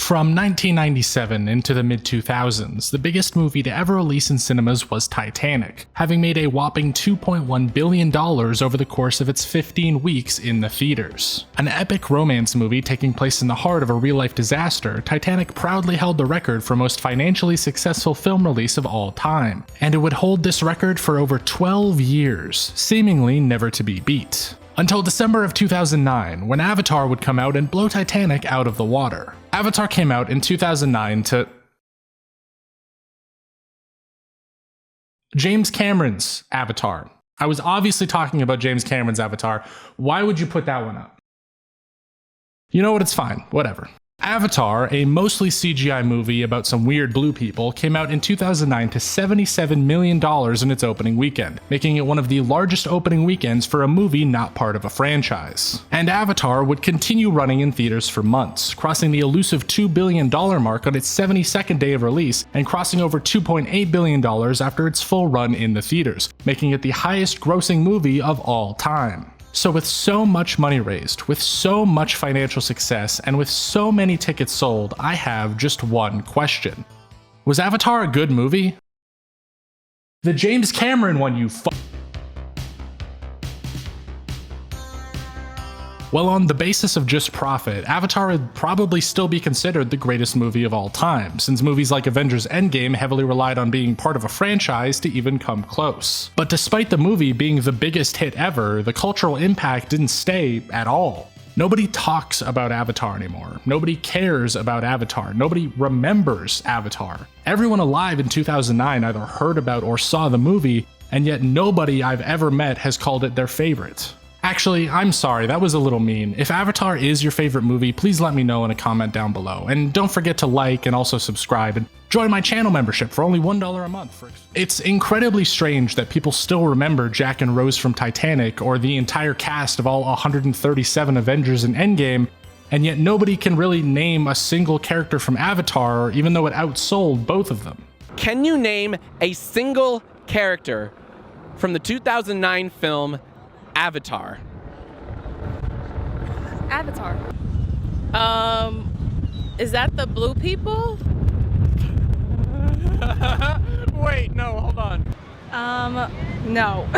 From 1997 into the mid-2000s, the biggest movie to ever release in cinemas was Titanic, having made a whopping $2.1 billion over the course of its 15 weeks in the theaters. An epic romance movie taking place in the heart of a real-life disaster, Titanic proudly held the record for most financially successful film release of all time, and it would hold this record for over 12 years, seemingly never to be beat. Until December of 2009, when Avatar would come out and blow Titanic out of the water. Avatar came out in 2009 to James Cameron's Avatar. I was obviously talking about James Cameron's Avatar. Why would you put that one up? You know what, it's fine, whatever. Avatar, a mostly CGI movie about some weird blue people, came out in 2009 to $77 million in its opening weekend, making it one of the largest opening weekends for a movie not part of a franchise. And Avatar would continue running in theaters for months, crossing the elusive $2 billion mark on its 72nd day of release, and crossing over $2.8 billion after its full run in the theaters, making it the highest grossing movie of all time. So with so much money raised, with so much financial success, and with so many tickets sold, I have just one question. Was Avatar a good movie? The James Cameron one, you Well, on the basis of just profit, Avatar would probably still be considered the greatest movie of all time, since movies like Avengers Endgame heavily relied on being part of a franchise to even come close. But despite the movie being the biggest hit ever, the cultural impact didn't stay at all. Nobody talks about Avatar anymore. Nobody cares about Avatar. Nobody remembers Avatar. Everyone alive in 2009 either heard about or saw the movie, and yet nobody I've ever met has called it their favorite. Actually, I'm sorry, that was a little mean. If Avatar is your favorite movie, please let me know in a comment down below. And don't forget to like and also subscribe, and join my channel membership for only $1 a month. It's incredibly strange that people still remember Jack and Rose from Titanic, or the entire cast of all 137 Avengers in Endgame, and yet nobody can really name a single character from Avatar, even though it outsold both of them. Can you name a single character from the 2009 film Avatar? Avatar. Is that the blue people? Wait, no, hold on. No.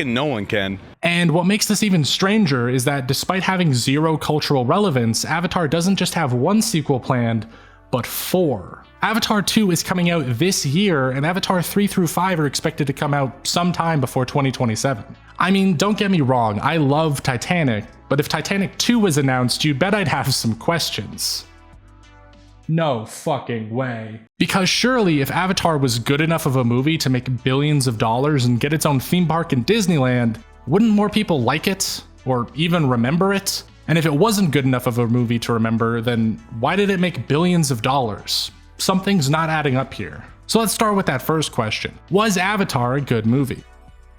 No one can. And what makes this even stranger is that despite having zero cultural relevance, Avatar doesn't just have one sequel planned, but 4. Avatar 2 is coming out this year, and Avatar 3 through 5 are expected to come out sometime before 2027. I mean, don't get me wrong, I love Titanic, but if Titanic 2 was announced, you bet I'd have some questions. No fucking way. Because surely if Avatar was good enough of a movie to make billions of dollars and get its own theme park in Disneyland, wouldn't more people like it? Or even remember it? And if it wasn't good enough of a movie to remember, then why did it make billions of dollars? Something's not adding up here. So let's start with that first question. Was Avatar a good movie?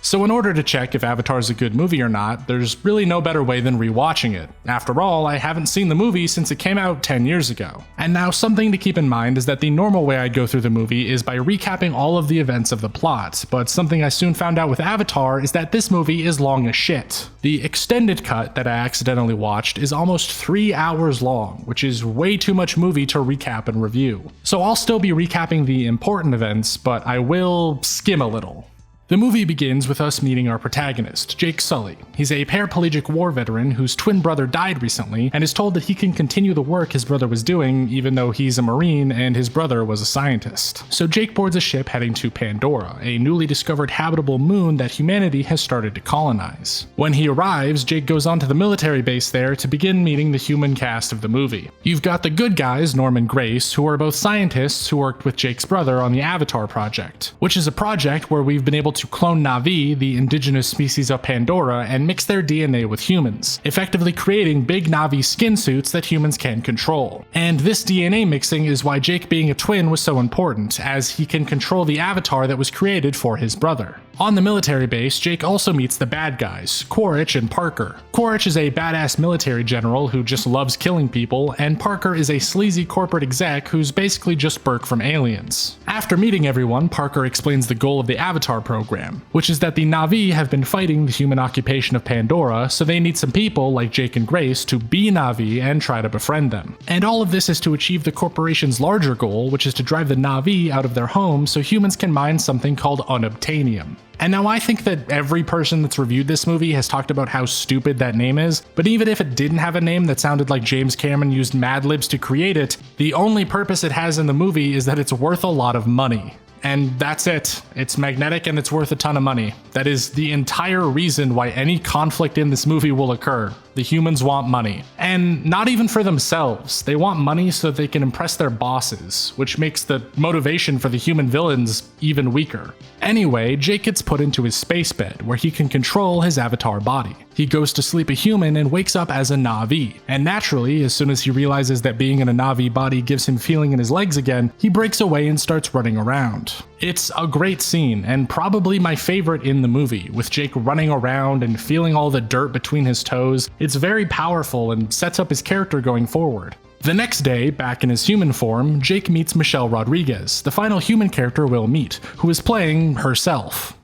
So in order to check if Avatar is a good movie or not, there's really no better way than rewatching it. After all, I haven't seen the movie since it came out 10 years ago. And now something to keep in mind is that the normal way I'd go through the movie is by recapping all of the events of the plot, but something I soon found out with Avatar is that this movie is long as shit. The extended cut that I accidentally watched is almost 3 hours long, which is way too much movie to recap and review. So I'll still be recapping the important events, but I will skim a little. The movie begins with us meeting our protagonist, Jake Sully. He's a paraplegic war veteran whose twin brother died recently and is told that he can continue the work his brother was doing even though he's a Marine and his brother was a scientist. So Jake boards a ship heading to Pandora, a newly discovered habitable moon that humanity has started to colonize. When he arrives, Jake goes onto the military base there to begin meeting the human cast of the movie. You've got the good guys, Norm and Grace, who are both scientists who worked with Jake's brother on the Avatar project, which is a project where we've been able to clone Na'vi, the indigenous species of Pandora, and mix their DNA with humans, effectively creating big Na'vi skin suits that humans can control. And this DNA mixing is why Jake being a twin was so important, as he can control the avatar that was created for his brother. On the military base, Jake also meets the bad guys, Quaritch and Parker. Quaritch is a badass military general who just loves killing people, and Parker is a sleazy corporate exec who's basically just Burke from Aliens. After meeting everyone, Parker explains the goal of the Avatar program, which is that the Na'vi have been fighting the human occupation of Pandora, so they need some people like Jake and Grace to be Na'vi and try to befriend them. And all of this is to achieve the corporation's larger goal, which is to drive the Na'vi out of their home so humans can mine something called unobtainium. And now I think that every person that's reviewed this movie has talked about how stupid that name is, but even if it didn't have a name that sounded like James Cameron used Mad Libs to create it, the only purpose it has in the movie is that it's worth a lot of money. And that's it. It's magnetic and it's worth a ton of money. That is the entire reason why any conflict in this movie will occur. The humans want money. And not even for themselves. They want money so that they can impress their bosses, which makes the motivation for the human villains even weaker. Anyway, Jake gets put into his space bed, where he can control his avatar body. He goes to sleep a human and wakes up as a Na'vi. And naturally, as soon as he realizes that being in a Na'vi body gives him feeling in his legs again, he breaks away and starts running around. It's a great scene, and probably my favorite in the movie, with Jake running around and feeling all the dirt between his toes. It's very powerful and sets up his character going forward. The next day, back in his human form, Jake meets Michelle Rodriguez, the final human character we'll meet, who is playing herself.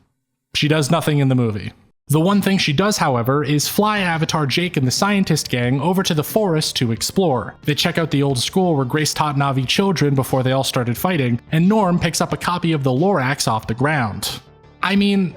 She does nothing in the movie. The one thing she does, however, is fly Avatar Jake and the scientist gang over to the forest to explore. They check out the old school where Grace taught Na'vi children before they all started fighting, and Norm picks up a copy of the Lorax off the ground. I mean,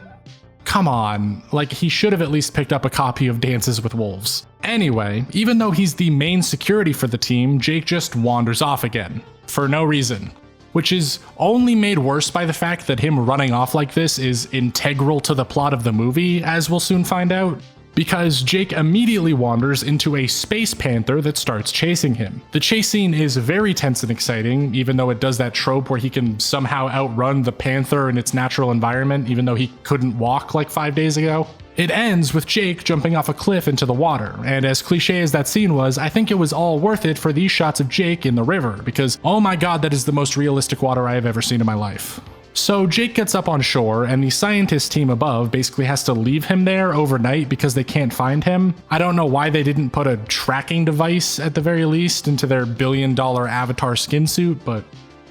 come on, like he should have at least picked up a copy of Dances with Wolves. Anyway, even though he's the main security for the team, Jake just wanders off again. For no reason. Which is only made worse by the fact that him running off like this is integral to the plot of the movie, as we'll soon find out. Because Jake immediately wanders into a space panther that starts chasing him. The chase scene is very tense and exciting, even though it does that trope where he can somehow outrun the panther in its natural environment, even though he couldn't walk like 5 days ago. It ends with Jake jumping off a cliff into the water, and as cliche as that scene was, I think it was all worth it for these shots of Jake in the river, because oh my god, that is the most realistic water I have ever seen in my life. So Jake gets up on shore, and the scientist team above basically has to leave him there overnight because they can't find him. I don't know why they didn't put a tracking device, at the very least, into their billion-dollar Avatar skin suit, but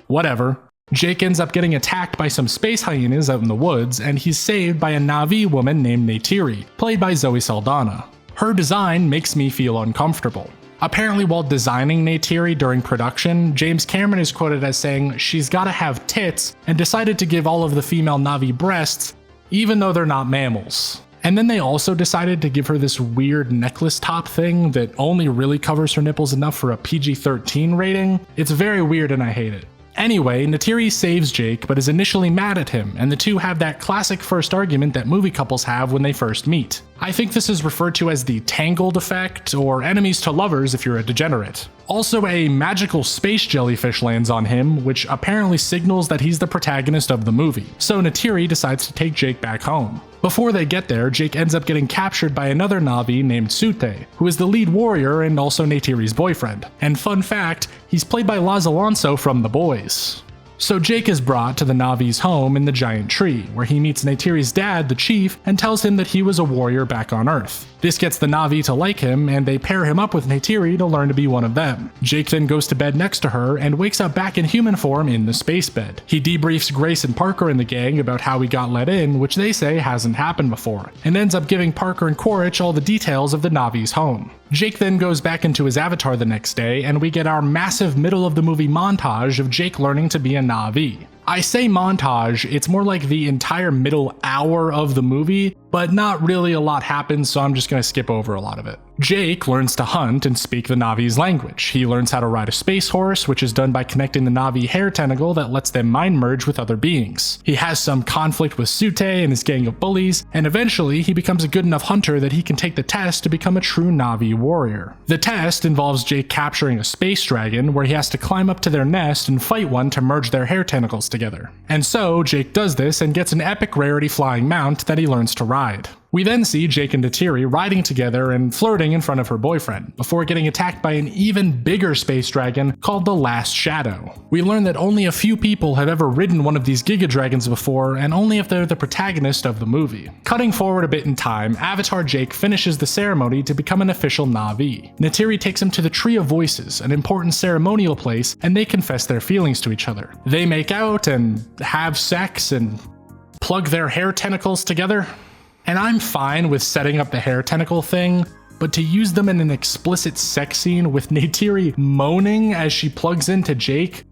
whatever. Jake ends up getting attacked by some space hyenas out in the woods, and he's saved by a Na'vi woman named Neytiri, played by Zoe Saldana. Her design makes me feel uncomfortable. Apparently, while designing Neytiri during production, James Cameron is quoted as saying she's gotta have tits, and decided to give all of the female Na'vi breasts, even though they're not mammals. And then they also decided to give her this weird necklace top thing that only really covers her nipples enough for a PG-13 rating. It's very weird and I hate it. Anyway, Neytiri saves Jake, but is initially mad at him, and the two have that classic first argument that movie couples have when they first meet. I think this is referred to as the tangled effect, or enemies to lovers if you're a degenerate. Also, a magical space jellyfish lands on him, which apparently signals that he's the protagonist of the movie, so Neytiri decides to take Jake back home. Before they get there, Jake ends up getting captured by another Na'vi named Sute, who is the lead warrior and also Neytiri's boyfriend. And fun fact, he's played by Laz Alonso from The Boys. So Jake is brought to the Na'vi's home in the giant tree, where he meets Neytiri's dad, the chief, and tells him that he was a warrior back on Earth. This gets the Na'vi to like him, and they pair him up with Neytiri to learn to be one of them. Jake then goes to bed next to her and wakes up back in human form in the space bed. He debriefs Grace and Parker and the gang about how he got let in, which they say hasn't happened before, and ends up giving Parker and Quaritch all the details of the Na'vi's home. Jake then goes back into his avatar the next day, and we get our massive middle of the movie montage of Jake learning to be a Na'vi. I say montage, it's more like the entire middle hour of the movie, but not really a lot happens, so I'm just gonna skip over a lot of it. Jake learns to hunt and speak the Na'vi's language. He learns how to ride a space horse, which is done by connecting the Na'vi hair tentacle that lets them mind merge with other beings. He has some conflict with Sute and his gang of bullies, and eventually he becomes a good enough hunter that he can take the test to become a true Na'vi warrior. The test involves Jake capturing a space dragon, where he has to climb up to their nest and fight one to merge their hair tentacles together. And so, Jake does this and gets an epic rarity flying mount that he learns to ride. We then see Jake and Neytiri riding together and flirting in front of her boyfriend, before getting attacked by an even bigger space dragon called the Last Shadow. We learn that only a few people have ever ridden one of these Giga Dragons before, and only if they're the protagonist of the movie. Cutting forward a bit in time, Avatar Jake finishes the ceremony to become an official Na'vi. Neytiri takes him to the Tree of Voices, an important ceremonial place, and they confess their feelings to each other. They make out and have sex and plug their hair tentacles together. And I'm fine with setting up the hair tentacle thing, but to use them in an explicit sex scene with Neytiri moaning as she plugs into Jake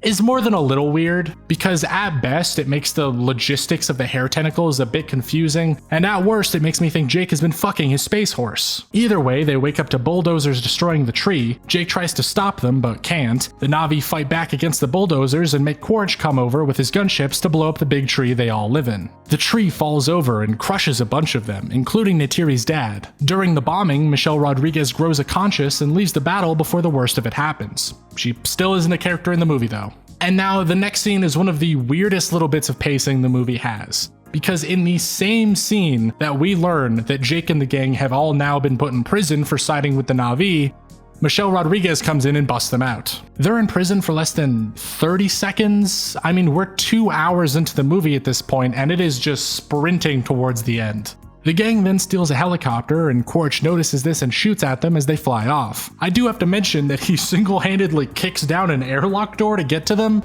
is more than a little weird, because at best it makes the logistics of the hair tentacles a bit confusing, and at worst it makes me think Jake has been fucking his space horse. Either way, they wake up to bulldozers destroying the tree. Jake tries to stop them but can't. The Na'vi fight back against the bulldozers and make Quaritch come over with his gunships to blow up the big tree they all live in. The tree falls over and crushes a bunch of them, including Neytiri's dad. During the bombing, Michelle Rodriguez grows a conscious and leaves the battle before the worst of it happens. She still isn't a character in the movie though. And now the next scene is one of the weirdest little bits of pacing the movie has. Because in the same scene that we learn that Jake and the gang have all now been put in prison for siding with the Na'vi, Michelle Rodriguez comes in and busts them out. They're in prison for less than 30 seconds. I mean, we're 2 hours into the movie at this point, and it is just sprinting towards the end. The gang then steals a helicopter, and Quaritch notices this and shoots at them as they fly off. I do have to mention that he single-handedly kicks down an airlock door to get to them.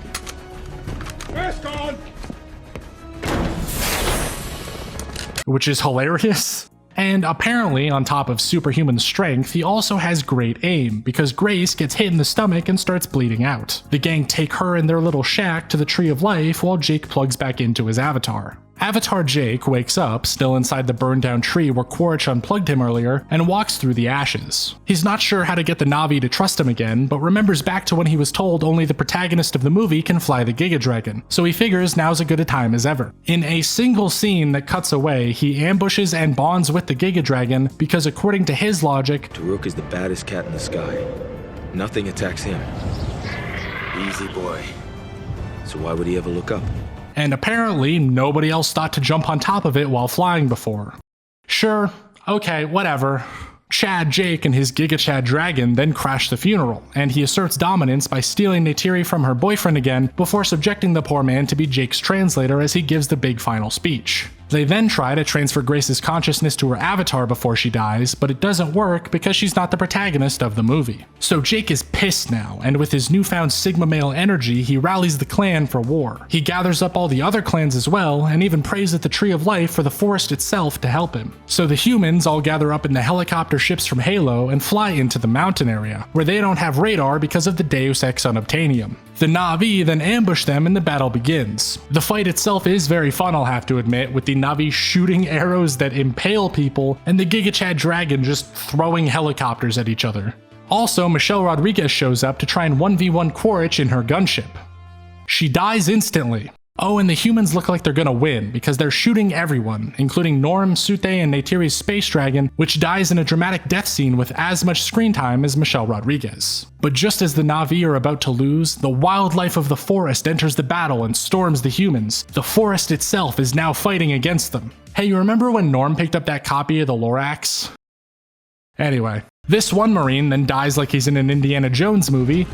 Which is hilarious. And apparently, on top of superhuman strength, he also has great aim, because Grace gets hit in the stomach and starts bleeding out. The gang take her and their little shack to the Tree of Life while Jake plugs back into his avatar. Avatar Jake wakes up, still inside the burned down tree where Quaritch unplugged him earlier, and walks through the ashes. He's not sure how to get the Na'vi to trust him again, but remembers back to when he was told only the protagonist of the movie can fly the Giga Dragon, so he figures now's as good a time as ever. In a single scene that cuts away, he ambushes and bonds with the Giga Dragon because according to his logic, Taruk is the baddest cat in the sky. Nothing attacks him. Easy boy. So why would he ever look up? and apparently nobody else thought to jump on top of it while flying before. Sure, okay, whatever. Chad Jake and his Giga Chad Dragon then crash the funeral, and he asserts dominance by stealing Neytiri from her boyfriend again before subjecting the poor man to be Jake's translator as he gives the big final speech. They then try to transfer Grace's consciousness to her avatar before she dies, but it doesn't work because she's not the protagonist of the movie. So Jake is pissed now, and with his newfound Sigma male energy, he rallies the clan for war. He gathers up all the other clans as well, and even prays at the Tree of Life for the forest itself to help him. So the humans all gather up in the helicopter ships from Halo and fly into the mountain area, where they don't have radar because of the Deus Ex Unobtainium. The Na'vi then ambush them and the battle begins. The fight itself is very fun, I'll have to admit, with the Na'vi shooting arrows that impale people and the Giga Chad Dragon just throwing helicopters at each other. Also, Michelle Rodriguez shows up to try and 1v1 Quaritch in her gunship. She dies instantly. Oh, and the humans look like they're gonna win, because they're shooting everyone, including Norm, Sute, and Neytiri's space dragon, which dies in a dramatic death scene with as much screen time as Michelle Rodriguez. But just as the Na'vi are about to lose, the wildlife of the forest enters the battle and storms the humans. The forest itself is now fighting against them. Hey, you remember when Norm picked up that copy of the Lorax? Anyway, this one Marine then dies like he's in an Indiana Jones movie,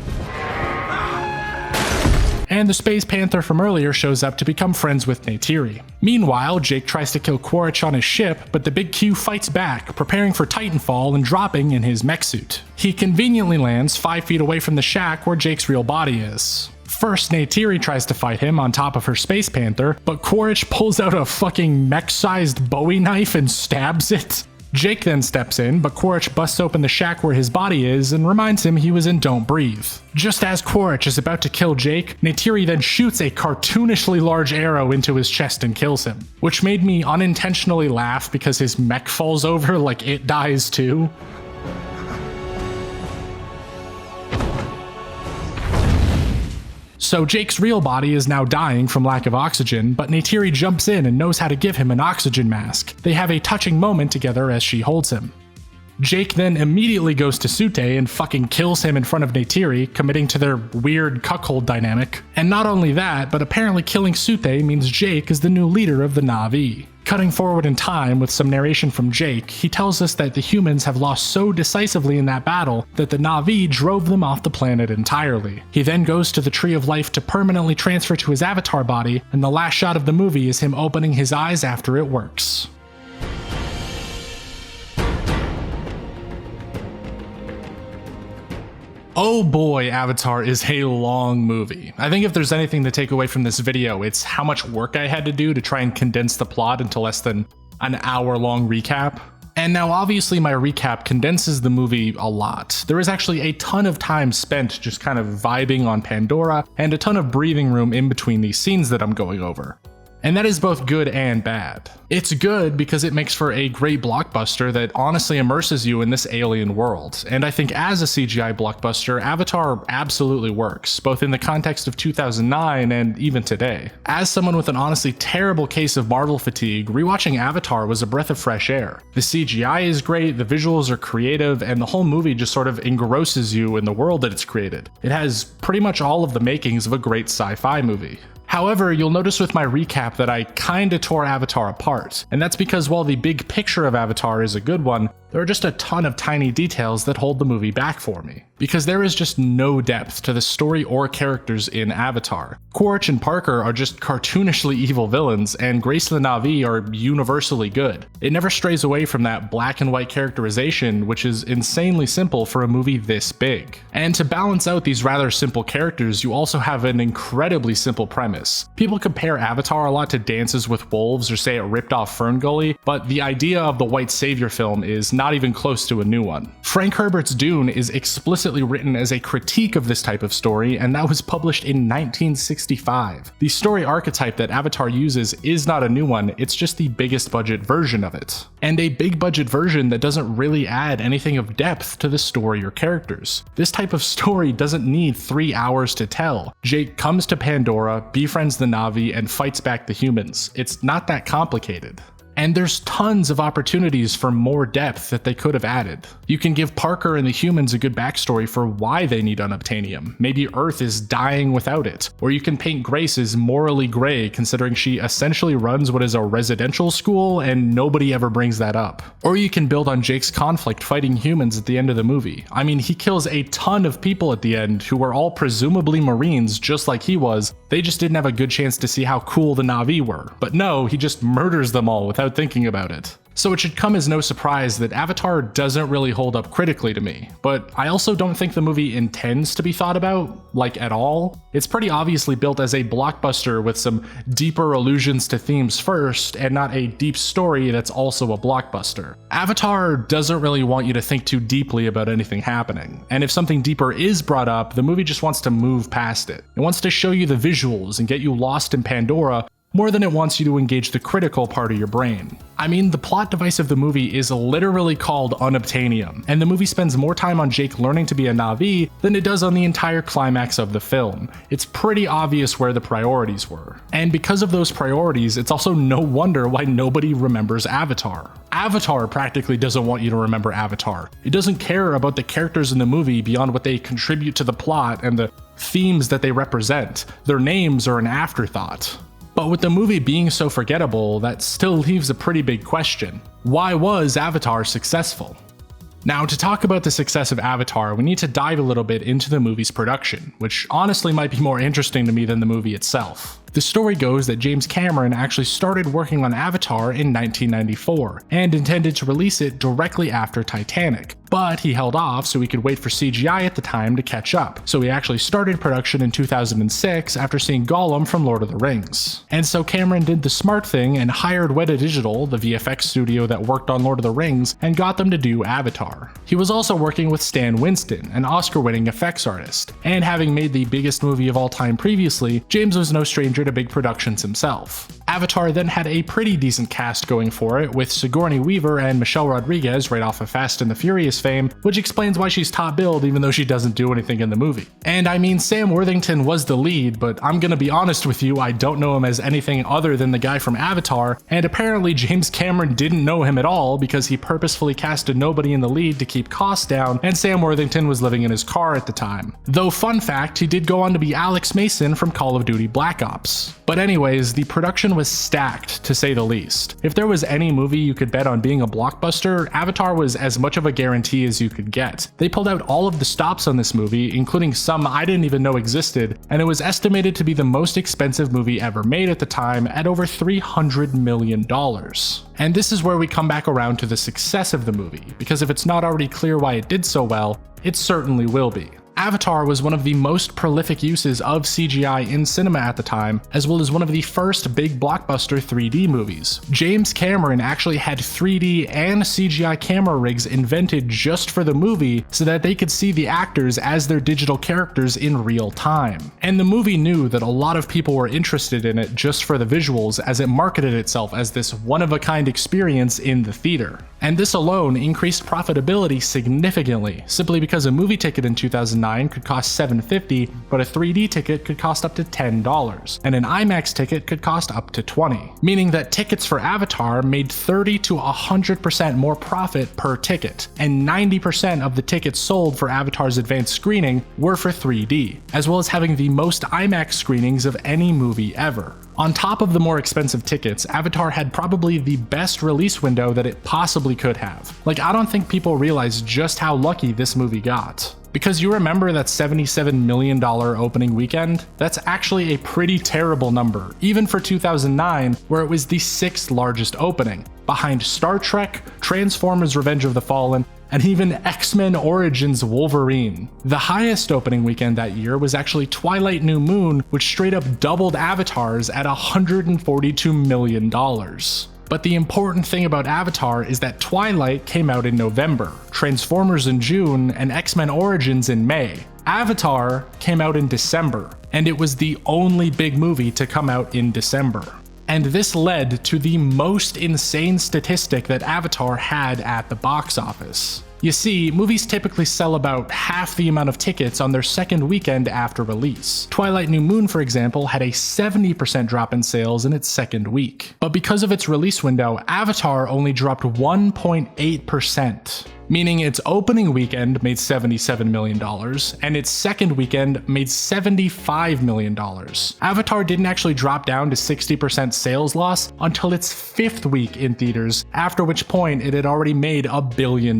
and the Space Panther from earlier shows up to become friends with Neytiri. Meanwhile, Jake tries to kill Quaritch on his ship, but the Big Q fights back, preparing for Titanfall and dropping in his mech suit. He conveniently lands 5 feet away from the shack where Jake's real body is. First, Neytiri tries to fight him on top of her Space Panther, but Quaritch pulls out a fucking mech-sized Bowie knife and stabs it. Jake then steps in, but Quaritch busts open the shack where his body is and reminds him he was in Don't Breathe. Just as Quaritch is about to kill Jake, Neytiri then shoots a cartoonishly large arrow into his chest and kills him, which made me unintentionally laugh because his mech falls over like it dies too. So Jake's real body is now dying from lack of oxygen, but Neytiri jumps in and knows how to give him an oxygen mask. They have a touching moment together as she holds him. Jake then immediately goes to Sute and fucking kills him in front of Neytiri, committing to their weird cuckold dynamic. And not only that, but apparently killing Sute means Jake is the new leader of the Na'vi. Cutting forward in time with some narration from Jake, he tells us that the humans have lost so decisively in that battle that the Na'vi drove them off the planet entirely. He then goes to the Tree of Life to permanently transfer to his avatar body, and the last shot of the movie is him opening his eyes after it works. Oh boy, Avatar is a long movie. I think if there's anything to take away from this video, it's how much work I had to do to try and condense the plot into less than an hour-long recap. And now obviously my recap condenses the movie a lot. There is actually a ton of time spent just kind of vibing on Pandora, and a ton of breathing room in between these scenes that I'm going over. And that is both good and bad. It's good because it makes for a great blockbuster that honestly immerses you in this alien world. And I think as a CGI blockbuster, Avatar absolutely works, both in the context of 2009 and even today. As someone with an honestly terrible case of Marvel fatigue, rewatching Avatar was a breath of fresh air. The CGI is great, the visuals are creative, and the whole movie just sort of engrosses you in the world that it's created. It has pretty much all of the makings of a great sci-fi movie. However, you'll notice with my recap that I kinda tore Avatar apart, and that's because while the big picture of Avatar is a good one, there are just a ton of tiny details that hold the movie back for me. Because there is just no depth to the story or characters in Avatar. Quaritch and Parker are just cartoonishly evil villains, and Grace the Na'vi are universally good. It never strays away from that black and white characterization, which is insanely simple for a movie this big. And to balance out these rather simple characters, you also have an incredibly simple premise. People compare Avatar a lot to Dances with Wolves or say it ripped off Ferngully, but the idea of the white savior film is not even close to a new one. Frank Herbert's Dune is explicitly written as a critique of this type of story, and that was published in 1965. The story archetype that Avatar uses is not a new one, it's just the biggest budget version of it. And a big budget version that doesn't really add anything of depth to the story or characters. This type of story doesn't need 3 hours to tell. Jake comes to Pandora, befriends the Na'vi, and fights back the humans. It's not that complicated. And there's tons of opportunities for more depth that they could have added. You can give Parker and the humans a good backstory for why they need unobtainium. Maybe Earth is dying without it. Or you can paint Grace as morally gray considering she essentially runs what is a residential school and nobody ever brings that up. Or you can build on Jake's conflict fighting humans at the end of the movie. I mean, he kills a ton of people at the end who were all presumably Marines just like he was. They just didn't have a good chance to see how cool the Na'vi were. But no, he just murders them all without thinking about it. So it should come as no surprise that Avatar doesn't really hold up critically to me, but I also don't think the movie intends to be thought about, like at all. It's pretty obviously built as a blockbuster with some deeper allusions to themes first, and not a deep story that's also a blockbuster. Avatar doesn't really want you to think too deeply about anything happening, and if something deeper is brought up, the movie just wants to move past it. It wants to show you the visuals and get you lost in Pandora, more than it wants you to engage the critical part of your brain. I mean, the plot device of the movie is literally called unobtainium, and the movie spends more time on Jake learning to be a Na'vi than it does on the entire climax of the film. It's pretty obvious where the priorities were. And because of those priorities, it's also no wonder why nobody remembers Avatar. Avatar practically doesn't want you to remember Avatar. It doesn't care about the characters in the movie beyond what they contribute to the plot and the themes that they represent. Their names are an afterthought. But with the movie being so forgettable, that still leaves a pretty big question. Why was Avatar successful? Now, to talk about the success of Avatar, we need to dive a little bit into the movie's production, which honestly might be more interesting to me than the movie itself. The story goes that James Cameron actually started working on Avatar in 1994, and intended to release it directly after Titanic, but he held off so he could wait for CGI at the time to catch up, so he actually started production in 2006 after seeing Gollum from Lord of the Rings. And so Cameron did the smart thing and hired Weta Digital, the VFX studio that worked on Lord of the Rings, and got them to do Avatar. He was also working with Stan Winston, an Oscar-winning effects artist, and having made the biggest movie of all time previously, James was no stranger to big productions himself. Avatar then had a pretty decent cast going for it, with Sigourney Weaver and Michelle Rodriguez right off of Fast and the Furious fame, which explains why she's top billed even though she doesn't do anything in the movie. And I mean, Sam Worthington was the lead, but I'm gonna be honest with you, I don't know him as anything other than the guy from Avatar, and apparently James Cameron didn't know him at all because he purposefully casted nobody in the lead to keep costs down, and Sam Worthington was living in his car at the time. Though fun fact, he did go on to be Alex Mason from Call of Duty Black Ops. But anyways, the production competition was stacked, to say the least. If there was any movie you could bet on being a blockbuster, Avatar was as much of a guarantee as you could get. They pulled out all of the stops on this movie, including some I didn't even know existed, and it was estimated to be the most expensive movie ever made at the time at over $300 million. And this is where we come back around to the success of the movie, because if it's not already clear why it did so well, it certainly will be. Avatar was one of the most prolific uses of CGI in cinema at the time, as well as one of the first big blockbuster 3D movies. James Cameron actually had 3D and CGI camera rigs invented just for the movie so that they could see the actors as their digital characters in real time. And the movie knew that a lot of people were interested in it just for the visuals, as it marketed itself as this one-of-a-kind experience in the theater. And this alone increased profitability significantly, simply because a movie ticket in 2009 could cost $7.50, but a 3D ticket could cost up to $10, and an IMAX ticket could cost up to $20, meaning that tickets for Avatar made 30 to 100% more profit per ticket, and 90% of the tickets sold for Avatar's advanced screening were for 3D, as well as having the most IMAX screenings of any movie ever. On top of the more expensive tickets, Avatar had probably the best release window that it possibly could have. Like, I don't think people realize just how lucky this movie got. Because you remember that $77 million opening weekend? That's actually a pretty terrible number, even for 2009, where it was the 6th largest opening, behind Star Trek, Transformers: Revenge of the Fallen, and even X-Men Origins Wolverine. The highest opening weekend that year was actually Twilight New Moon, which straight up doubled Avatar's at $142 million. But the important thing about Avatar is that Twilight came out in November, Transformers in June, and X-Men Origins in May. Avatar came out in December, and it was the only big movie to come out in December. And this led to the most insane statistic that Avatar had at the box office. You see, movies typically sell about half the amount of tickets on their second weekend after release. Twilight New Moon, for example, had a 70% drop in sales in its second week. But because of its release window, Avatar only dropped 1.8%. Meaning its opening weekend made $77 million, and its second weekend made $75 million. Avatar didn't actually drop down to 60% sales loss until its 5th week in theaters, after which point it had already made $1 billion.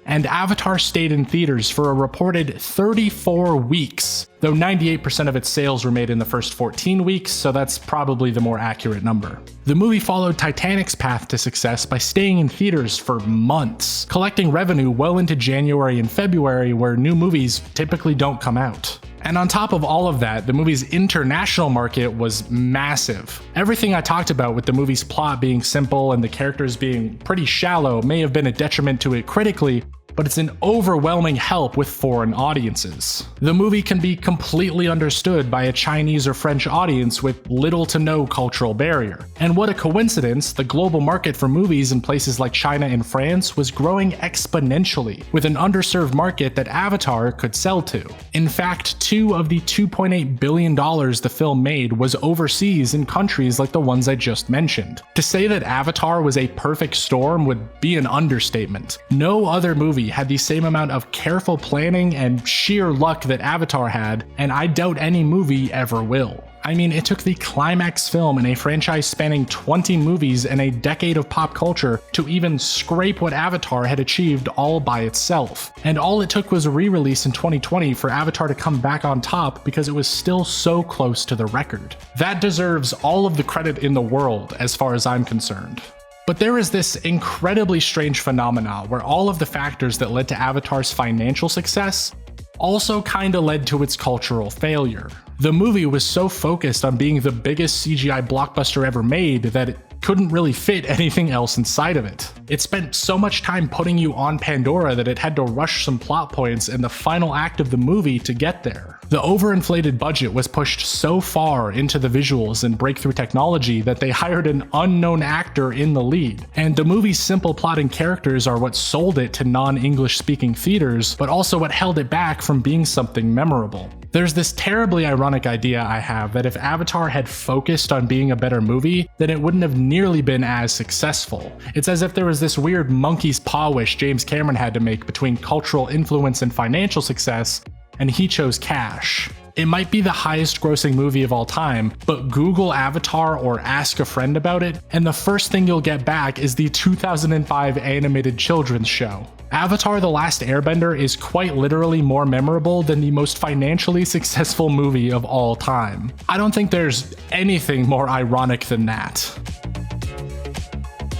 And Avatar stayed in theaters for a reported 34 weeks, though 98% of its sales were made in the first 14 weeks, so that's probably the more accurate number. The movie followed Titanic's path to success by staying in theaters for months, collecting revenue well into January and February, where new movies typically don't come out. And on top of all of that, the movie's international market was massive. Everything I talked about with the movie's plot being simple and the characters being pretty shallow may have been a detriment to it critically, but it's an overwhelming help with foreign audiences. The movie can be completely understood by a Chinese or French audience with little to no cultural barrier. And what a coincidence, the global market for movies in places like China and France was growing exponentially, with an underserved market that Avatar could sell to. In fact, 2 of the $2.8 billion the film made was overseas in countries like the ones I just mentioned. To say that Avatar was a perfect storm would be an understatement. No other movie had the same amount of careful planning and sheer luck that Avatar had, and I doubt any movie ever will. I mean, it took the climax film in a franchise spanning 20 movies and a decade of pop culture to even scrape what Avatar had achieved all by itself. And all it took was a re-release in 2020 for Avatar to come back on top because it was still so close to the record. That deserves all of the credit in the world as far as I'm concerned. But there is this incredibly strange phenomena where all of the factors that led to Avatar's financial success also kinda led to its cultural failure. The movie was so focused on being the biggest CGI blockbuster ever made that it couldn't really fit anything else inside of it. It spent so much time putting you on Pandora that it had to rush some plot points in the final act of the movie to get there. The overinflated budget was pushed so far into the visuals and breakthrough technology that they hired an unknown actor in the lead. And the movie's simple plot and characters are what sold it to non-English speaking theaters, but also what held it back from being something memorable. There's this terribly ironic idea I have that if Avatar had focused on being a better movie, then it wouldn't have nearly been as successful. It's as if there was this weird monkey's paw wish James Cameron had to make between cultural influence and financial success, and he chose cash. It might be the highest grossing movie of all time, but Google Avatar or ask a friend about it, and the first thing you'll get back is the 2005 animated children's show. Avatar: The Last Airbender is quite literally more memorable than the most financially successful movie of all time. I don't think there's anything more ironic than that.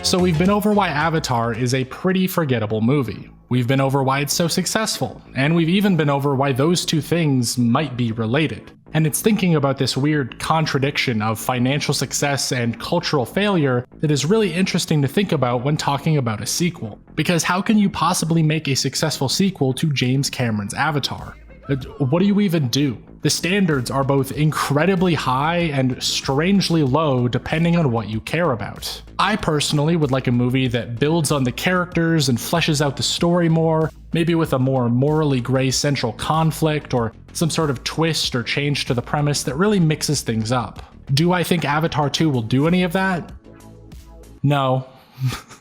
So we've been over why Avatar is a pretty forgettable movie. We've been over why it's so successful, and we've even been over why those two things might be related. And it's thinking about this weird contradiction of financial success and cultural failure that is really interesting to think about when talking about a sequel. Because how can you possibly make a successful sequel to James Cameron's Avatar? What do you even do? The standards are both incredibly high and strangely low depending on what you care about. I personally would like a movie that builds on the characters and fleshes out the story more, maybe with a more morally gray central conflict or some sort of twist or change to the premise that really mixes things up. Do I think Avatar 2 will do any of that? No,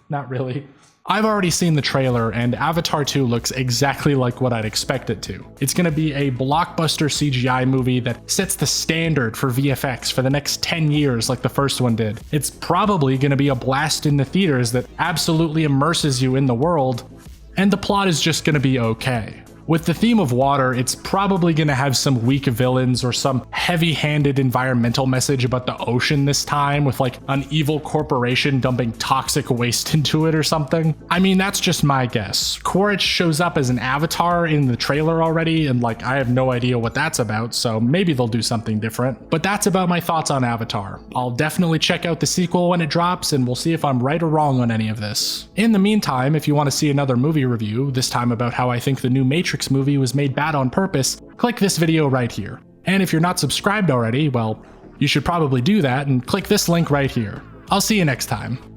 not really. I've already seen the trailer, and Avatar 2 looks exactly like what I'd expect it to. It's gonna be a blockbuster CGI movie that sets the standard for VFX for the next 10 years like the first one did. It's probably gonna be a blast in the theaters that absolutely immerses you in the world, and the plot is just gonna be okay. With the theme of water, it's probably going to have some weak villains or some heavy-handed environmental message about the ocean this time, with like an evil corporation dumping toxic waste into it or something. I mean, that's just my guess. Quaritch shows up as an avatar in the trailer already, and like I have no idea what that's about, so maybe they'll do something different. But that's about my thoughts on Avatar. I'll definitely check out the sequel when it drops, and we'll see if I'm right or wrong on any of this. In the meantime, if you want to see another movie review, this time about how I think the new Matrix movie was made bad on purpose, click this video right here. And if you're not subscribed already, well, you should probably do that and click this link right here. I'll see you next time.